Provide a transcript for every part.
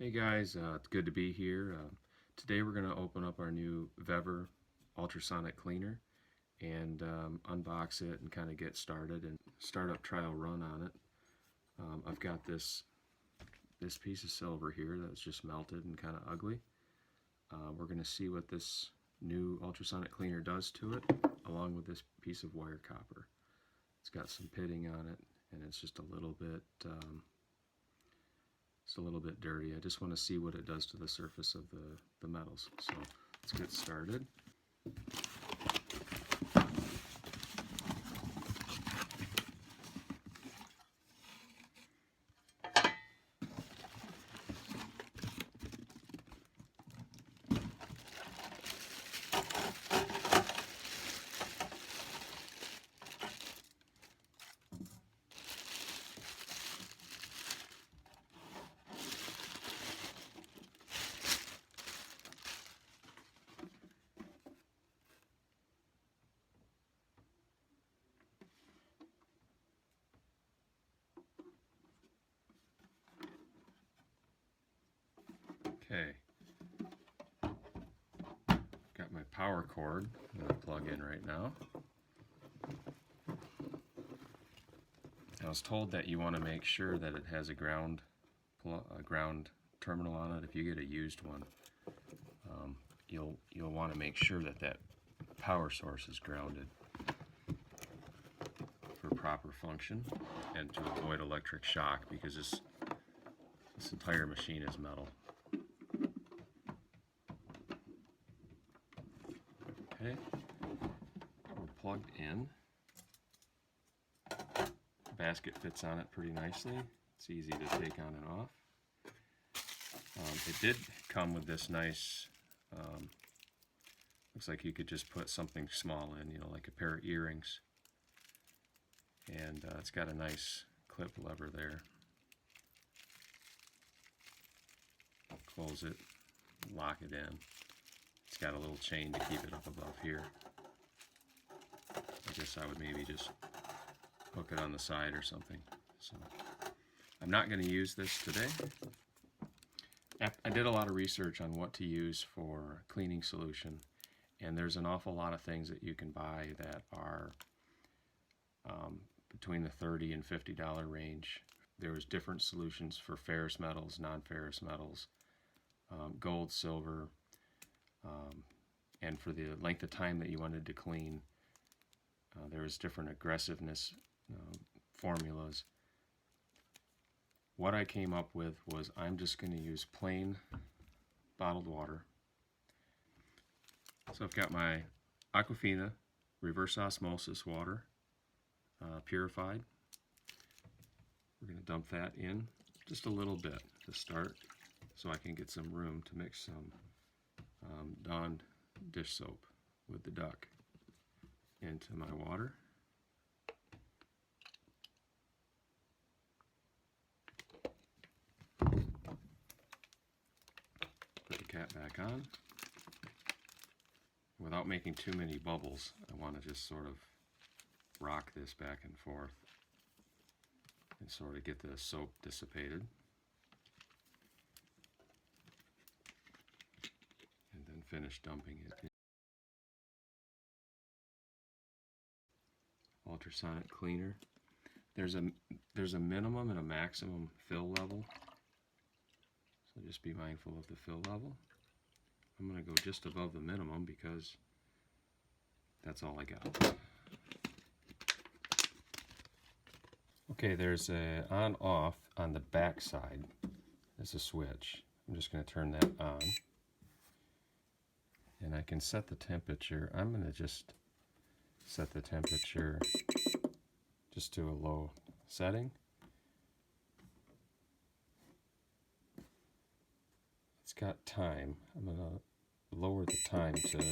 Hey guys, it's good to be here. Today we're going to open up our new Vevor Ultrasonic Cleaner and unbox it and kind of get started and startup trial run on it. I've got this piece of silver here that's just melted and kind of ugly. We're going to see what this new ultrasonic cleaner does to it, along with this piece of wire copper. It's got some pitting on it, and it's just a little bit dirty. I just want to see what it does to the surface of the metals. So let's get started. Okay, got my power cord I'm going to plug in right now. I was told that you want to make sure that it has a ground terminal on it. If you get a used one, you'll want to make sure that that power source is grounded for proper function and to avoid electric shock, because this entire machine is metal. Okay, we're plugged in. The basket fits on it pretty nicely. It's easy to take on and off. It did come with this nice, looks like you could just put something small in, like a pair of earrings. And it's got a nice clip lever there. Close it, lock it in. It's got a little chain to keep it up above here. I guess I would maybe just hook it on the side or something. So I'm not going to use this today. I did a lot of research on what to use for cleaning solution, and there's an awful lot of things that you can buy that are between the $30 and $50 range. There's different solutions for ferrous metals, non-ferrous metals, gold, silver, and for the length of time that you wanted to clean. There was different aggressiveness formulas. What I came up with was I'm just going to use plain bottled water. So I've got my Aquafina reverse osmosis water, purified. We're going to dump that in just a little bit to start, so I can get some room to mix some Dawn dish soap with the duck into my water. Put the cap back on. Without making too many bubbles, I want to just sort of rock this back and forth and sort of get the soap dissipated. And then finish dumping it in. Ultrasonic cleaner. There's a minimum and a maximum fill level, so just be mindful of the fill level. I'm going to go just above the minimum because that's all I got. Okay, there's a on-off on the back side. There's a switch. I'm just going to turn that on, and I can set the temperature. I'm going to just set the temperature just to a low setting. It's got time. I'm going to lower the time to,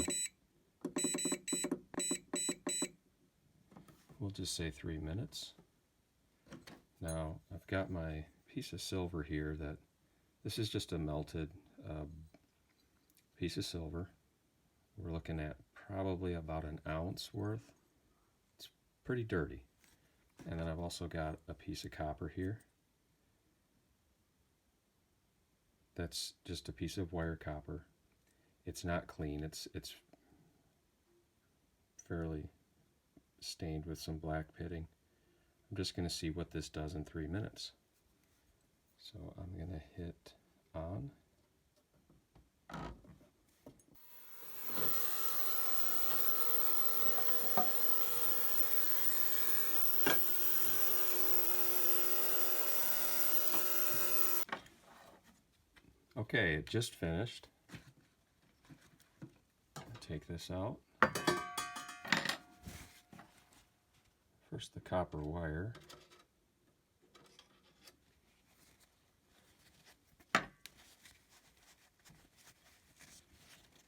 we'll just say 3 minutes. Now I've got my piece of silver here that, this is just a melted piece of silver. We're looking at probably about an ounce worth. It's pretty dirty. And then I've also got a piece of copper here. that's just a piece of wire copper. It's not clean. It's fairly stained with some black pitting. I'm just going to see what this does in 3 minutes. So I'm going to hit on. Okay, it just finished. Take this out. First the copper wire.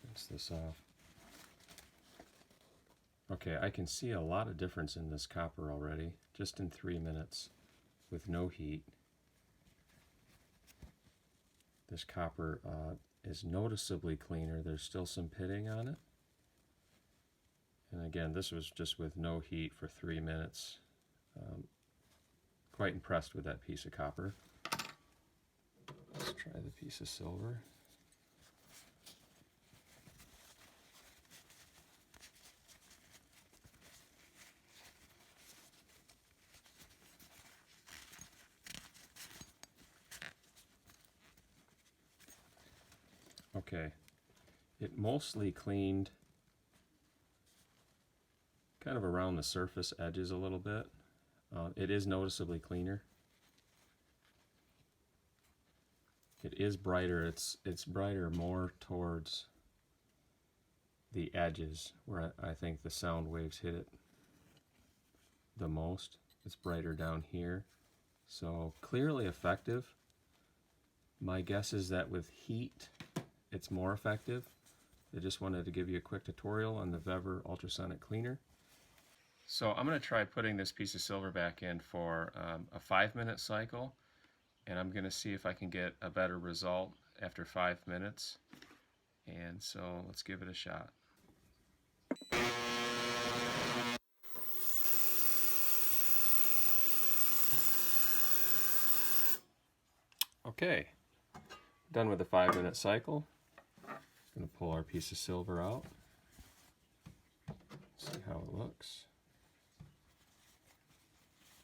Rinse this off. Okay, I can see a lot of difference in this copper already, just in 3 minutes with no heat. This copper is noticeably cleaner. There's still some pitting on it. And again, this was just with no heat for 3 minutes. Quite impressed with that piece of copper. Let's try the piece of silver. Okay, it mostly cleaned kind of around the surface edges a little bit. It is noticeably cleaner. It is brighter. It's brighter more towards the edges where I think the sound waves hit it the most. It's brighter down here. So clearly effective. My guess is that with heat, it's more effective. I just wanted to give you a quick tutorial on the Vevor Ultrasonic Cleaner. So I'm going to try putting this piece of silver back in for a 5-minute cycle, and I'm going to see if I can get a better result after 5 minutes. And so let's give it a shot. Okay, done with the 5-minute cycle. Going to pull our piece of silver out. See how it looks.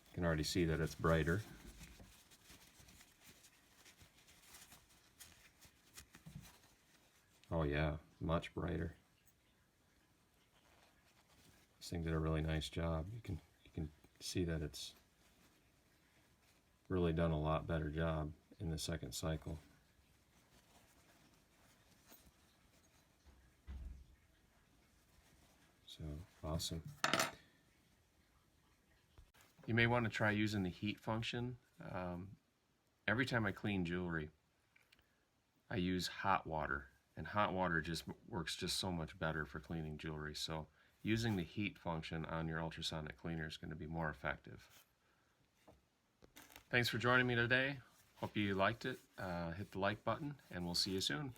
You can already see that it's brighter. Oh yeah, much brighter. This thing did a really nice job. You can see that it's really done a lot better job in the second cycle. So awesome. You may want to try using the heat function. Every time I clean jewelry, I use hot water, and hot water just works just so much better for cleaning jewelry. So using the heat function on your ultrasonic cleaner is going to be more effective. Thanks for joining me today. Hope you liked it. Hit the like button, and we'll see you soon.